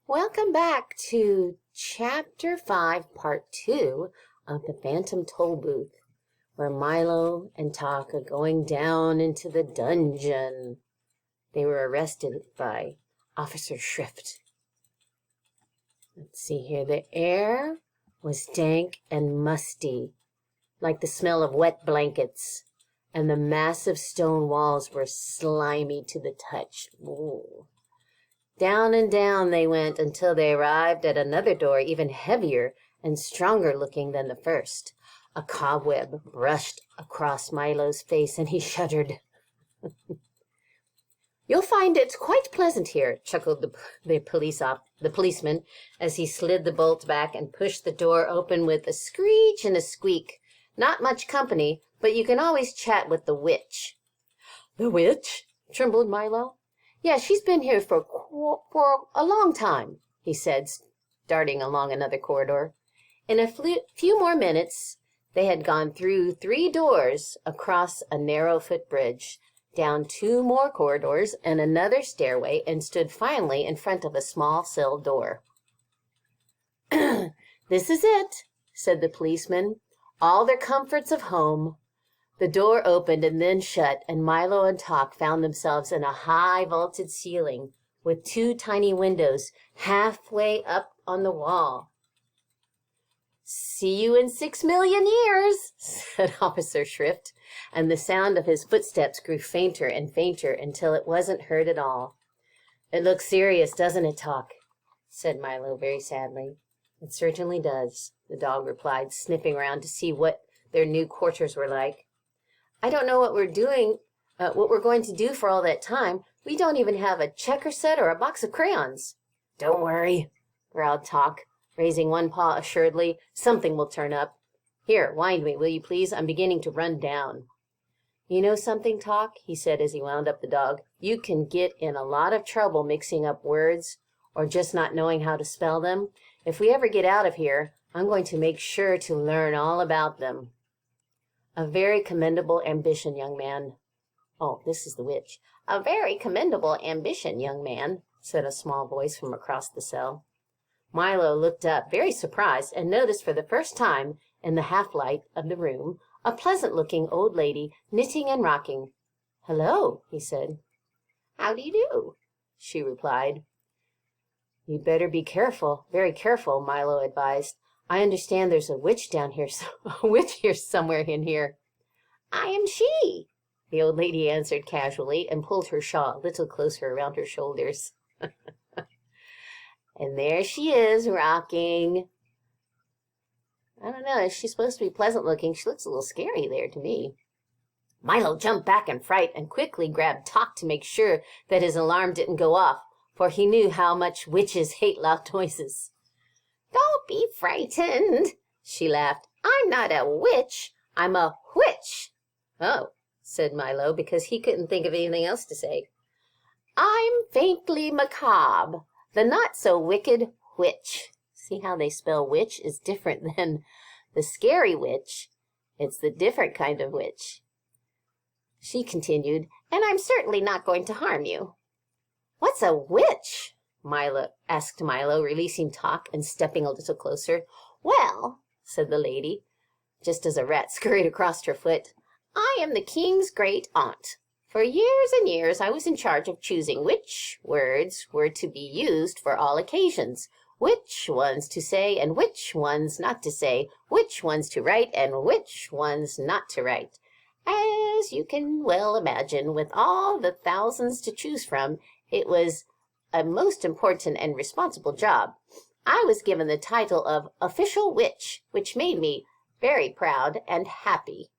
Welcome back to Chapter 5, Part 2 of the Phantom Tollbooth, where Milo and Talk are going down into the dungeon. They were arrested by Officer Shrift. Let's see here. The air was dank and musty, like the smell of wet blankets, and the massive stone walls were slimy to the touch. Ooh. Down and down they went until they arrived at another door even heavier and stronger looking than the first. A cobweb brushed across Milo's face, and he shuddered. "You'll find it quite pleasant here," chuckled the policeman as he slid the bolt back and pushed the door open with a screech and a squeak. "Not much company, but you can always chat with the witch." "The witch?" trembled Milo. "Yeah, she's been here for a long time," he said, darting along another corridor. In a few more minutes, they had gone through 3 doors, across a narrow footbridge, down 2 more corridors and another stairway, and stood finally in front of a small cell door. "This is it," said the policeman. "All their comforts of home." The door opened and then shut, and Milo and Talk found themselves in a high vaulted ceiling with 2 tiny windows halfway up on the wall. "See you in 6 million years," said Officer Shrift, and the sound of his footsteps grew fainter and fainter until it wasn't heard at all. "It looks serious, doesn't it, Talk?" said Milo very sadly. "It certainly does," the dog replied, sniffing around to see what their new quarters were like. "I don't know what we're going to do for all that time. We don't even have a checker set or a box of crayons." "Don't worry," growled Talk, raising one paw assuredly. "Something will turn up. Here, wind me, will you please? I'm beginning to run down." "You know something, Talk?" he said as he wound up the dog. "You can get in a lot of trouble mixing up words or just not knowing how to spell them. If we ever get out of here, I'm going to make sure to learn all about them." "A very commendable ambition, young man." Oh, this is the witch. "A very commendable ambition, young man," said a small voice from across the cell. Milo looked up, very surprised, and noticed for the first time in the half-light of the room a pleasant-looking old lady knitting and rocking. "Hello," he said. "How do you do?" she replied. "You'd better be careful, very careful," Milo advised. "I understand there's a witch down here, a witch here somewhere in here." "I am she," the old lady answered casually and pulled her shawl a little closer around her shoulders. "And there she is, rocking." I don't know, is she supposed to be pleasant looking? She looks a little scary there to me. Milo jumped back in fright and quickly grabbed Talk to make sure that his alarm didn't go off, for he knew how much witches hate loud noises. "Don't be frightened," she laughed. "I'm not a witch. I'm a witch." "Oh," said Milo, because he couldn't think of anything else to say. "I'm faintly macabre, the not-so-wicked witch." See how they spell witch is different than the scary witch. It's the different kind of witch. She continued, "And I'm certainly not going to harm you." "What's a witch?" asked Milo, releasing Talk and stepping a little closer. "Well," said the lady, just as a rat scurried across her foot, "I am the king's great aunt. For years and years I was in charge of choosing which words were to be used for all occasions, which ones to say and which ones not to say, which ones to write and which ones not to write. As you can well imagine, with all the thousands to choose from, it was a most important and responsible job. I was given the title of official witch, which made me very proud and happy.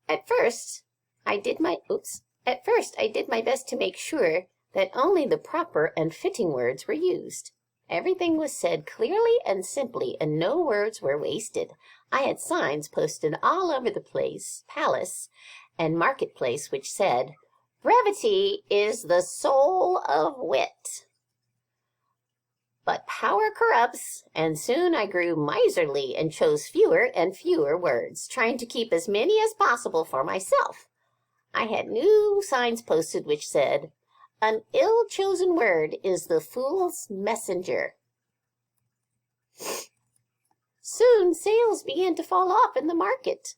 At first, I did my best to make sure that only the proper and fitting words were used. Everything was said clearly and simply, and no words were wasted. I had signs posted all over the palace and marketplace which said, 'Brevity is the soul of wit.' But power corrupts, and soon I grew miserly and chose fewer and fewer words, trying to keep as many as possible for myself. I had new signs posted which said, An ill-chosen word is the fool's messenger. Soon sales began to fall off in the market.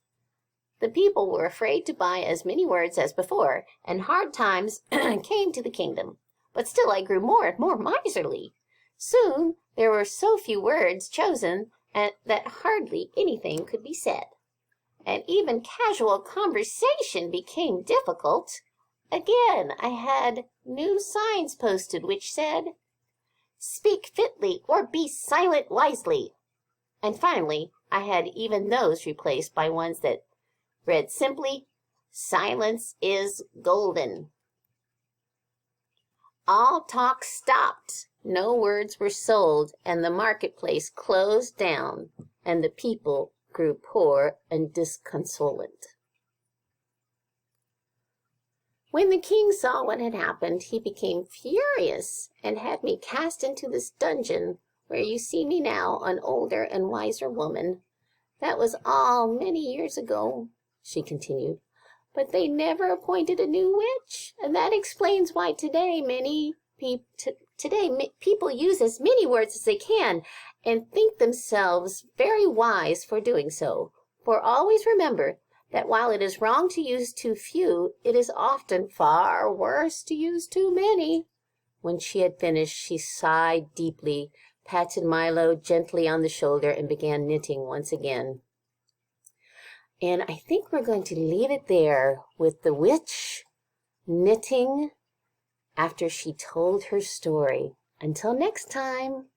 The people were afraid to buy as many words as before, and hard times came to the kingdom. But still I grew more and more miserly. Soon there were so few words chosen that hardly anything could be said, and even casual conversation became difficult. Again I had new signs posted which said, "Speak fitly or be silent wisely." And finally I had even those replaced by ones that read simply, "Silence is golden." All talk stopped, no words were sold, and the marketplace closed down, and the people grew poor and disconsolate. When the king saw what had happened, he became furious and had me cast into this dungeon where you see me now, an older and wiser woman. That was all many years ago, she continued, but they never appointed a new witch, and that explains why today people use as many words as they can and think themselves very wise for doing so. For always remember that while it is wrong to use too few, it is often far worse to use too many. When she had finished, she sighed deeply, patted Milo gently on the shoulder, and began knitting once again. And I think we're going to leave it there with the witch knitting after she told her story. Until next time.